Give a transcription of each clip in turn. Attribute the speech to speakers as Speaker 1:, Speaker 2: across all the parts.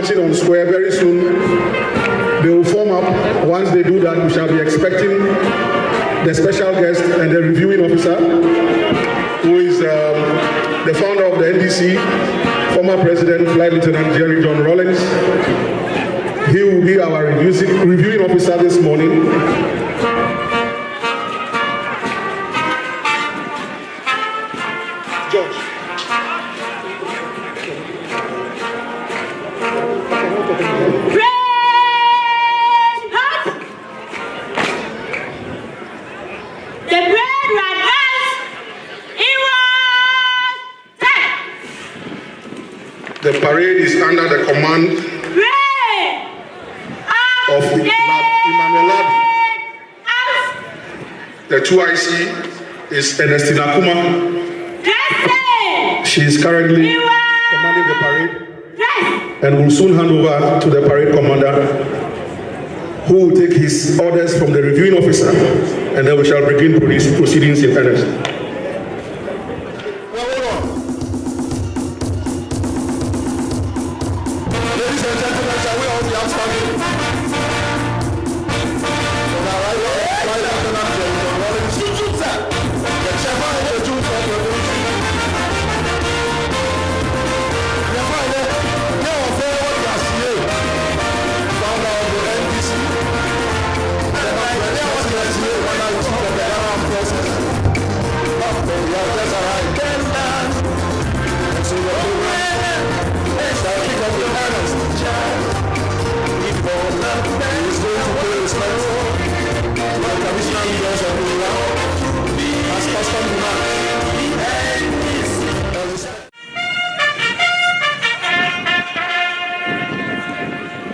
Speaker 1: marching on square very soon. They will form up. Once they do that, we shall be expecting the special guest and the reviewing officer, who is the founder of the NDC, former President Flight Lieutenant Jerry John Rawlings. He will be our reviewing officer this morning. George. The parade is under the command of Emmanuel Labi. The 2IC is Ernestina Kuma. She is currently commanding the parade and will soon hand over to the parade commander, who will take his orders from the reviewing officer, and then we shall begin proceedings in earnest.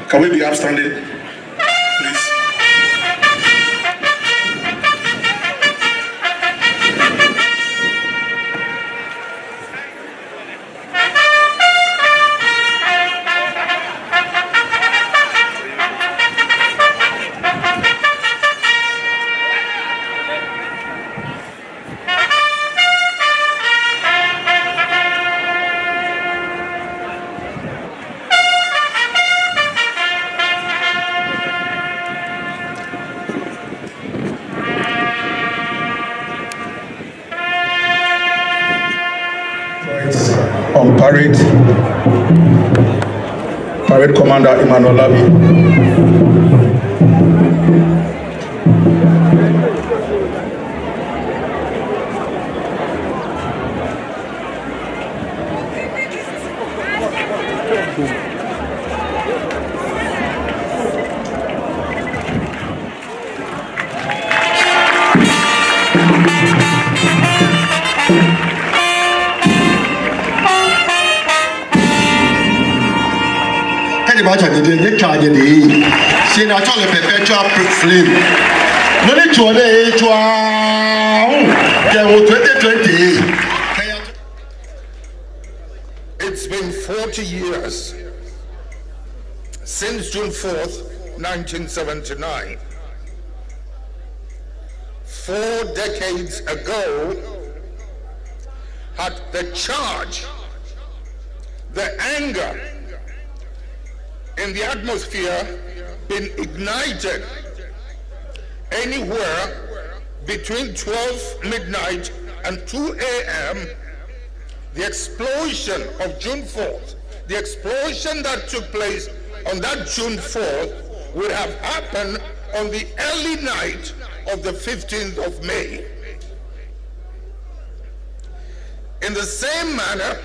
Speaker 1: Can we be upstanding, please? On parade Commander Emmanuel Labi.
Speaker 2: It's been 40 years since June 4th, 1979. 4 decades ago, had the charge, the anger in the atmosphere been ignited anywhere between 12 midnight and 2 a.m., the explosion of June 4th, the explosion that took place on that June 4th would have happened on the early night of the 15th of May. In the same manner,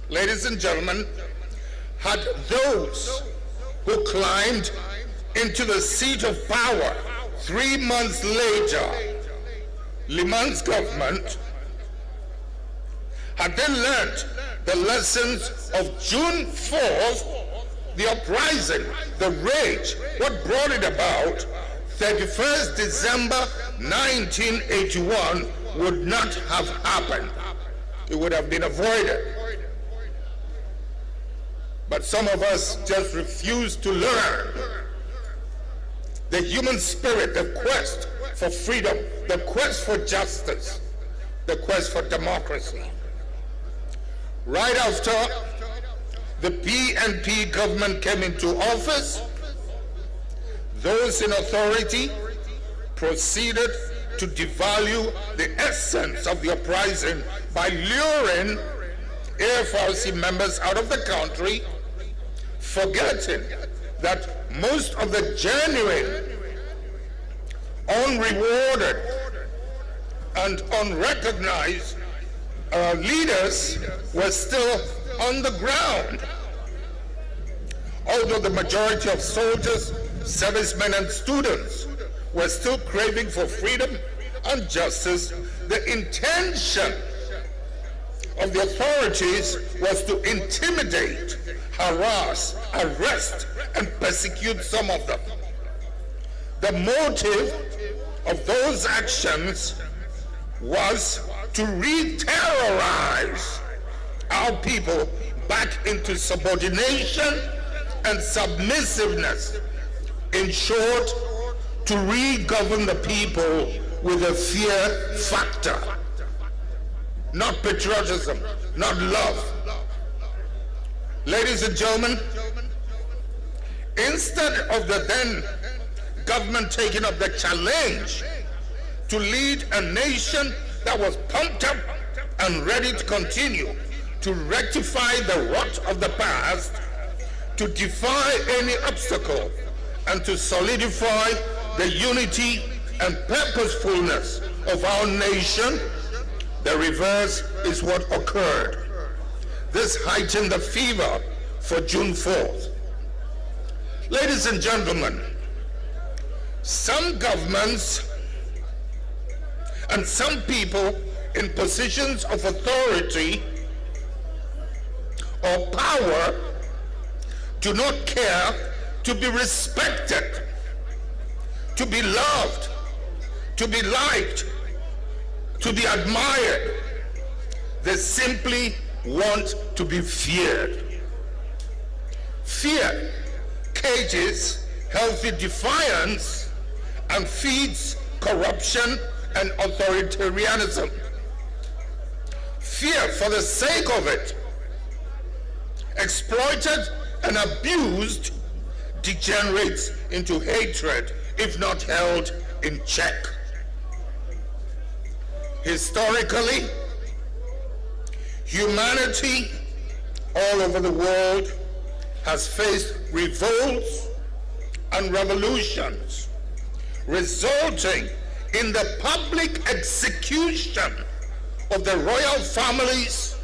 Speaker 2: ladies and gentlemen, had those who climbed into the seat of power 3 months later, Liman's government, had they learned the lessons of June 4th, the uprising, the rage, what brought it about, 31st December 1981 would not have happened. It would have been avoided. But some of us just refuse to learn. The human spirit, the quest for freedom, the quest for justice, the quest for democracy. Right after the PNP government came into office, those in authority proceeded to devalue the essence of the uprising by luring AFRC members out of the country, forgetting that most of the genuine, unrewarded, and unrecognized leaders were still on the ground. Although the majority of soldiers, servicemen, and students were still craving for freedom and justice, the intention of the authorities was to intimidate, harass, arrest, and persecute some of them. The motive of those actions was to re-terrorize our people back into subordination and submissiveness. In short, to re-govern the people with a fear factor, not patriotism, not love. Ladies and gentlemen, instead of the then government taking up the challenge to lead a nation that was pumped up and ready to continue to rectify the rot of the past, to defy any obstacle, and to solidify the unity and purposefulness of our nation, the reverse is what occurred. This heightened the fever for June 4th. Ladies and gentlemen, some governments and some people in positions of authority or power do not care to be respected, to be loved, to be liked, to be admired. They simply want to be feared. Fear cages healthy defiance and feeds corruption and authoritarianism. Fear for the sake of it, exploited and abused, degenerates into hatred if not held in check. Historically, humanity all over the world has faced revolts and revolutions, resulting in the public execution of the royal families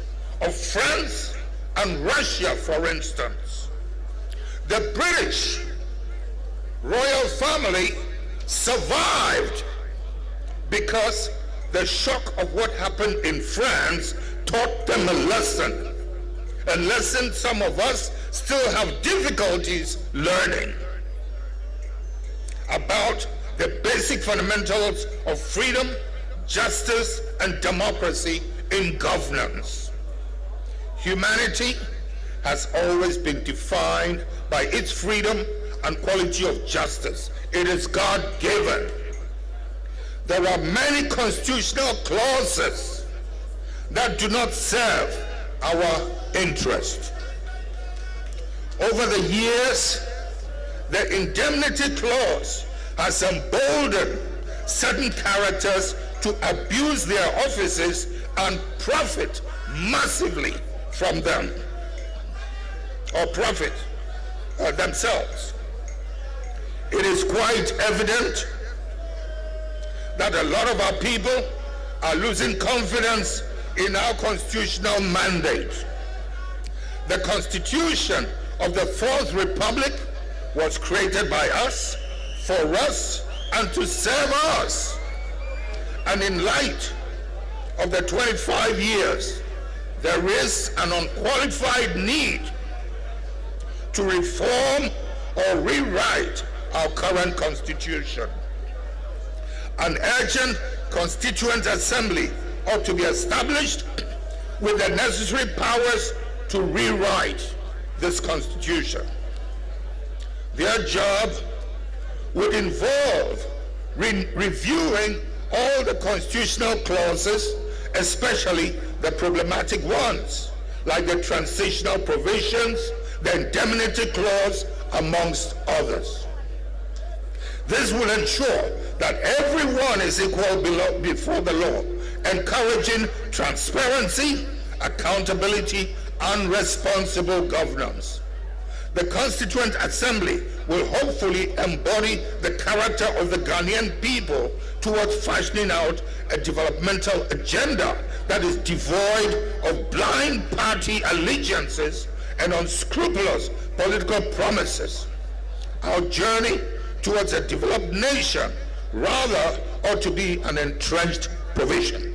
Speaker 2: of France and Russia, for instance. The British royal family survived because the shock of what happened in France taught them a lesson some of us still have difficulties learning, about the basic fundamentals of freedom, justice, and democracy in governance. Humanity has always been defined by its freedom and quality of justice. It is God-given. There are many constitutional clauses that do not serve our interest. Over the years, the indemnity clause has emboldened certain characters to abuse their offices and profit massively from them, or profit themselves. It is quite evident that a lot of our people are losing confidence in our constitutional mandate. The Constitution of the Fourth Republic was created by us, for us, and to serve us. And in light of the 25 years, there is an unqualified need to reform or rewrite our current Constitution. An urgent Constituent Assembly ought to be established with the necessary powers to rewrite this Constitution. Their job would involve reviewing all the constitutional clauses, especially the problematic ones, like the transitional provisions, the indemnity clause, amongst others. This will ensure that everyone is equal before the law, encouraging transparency, accountability, and responsible governance. The Constituent Assembly will hopefully embody the character of the Ghanaian people towards fashioning out a developmental agenda that is devoid of blind party allegiances and unscrupulous political promises. Our journey towards a developed nation rather ought to be an entrenched provision.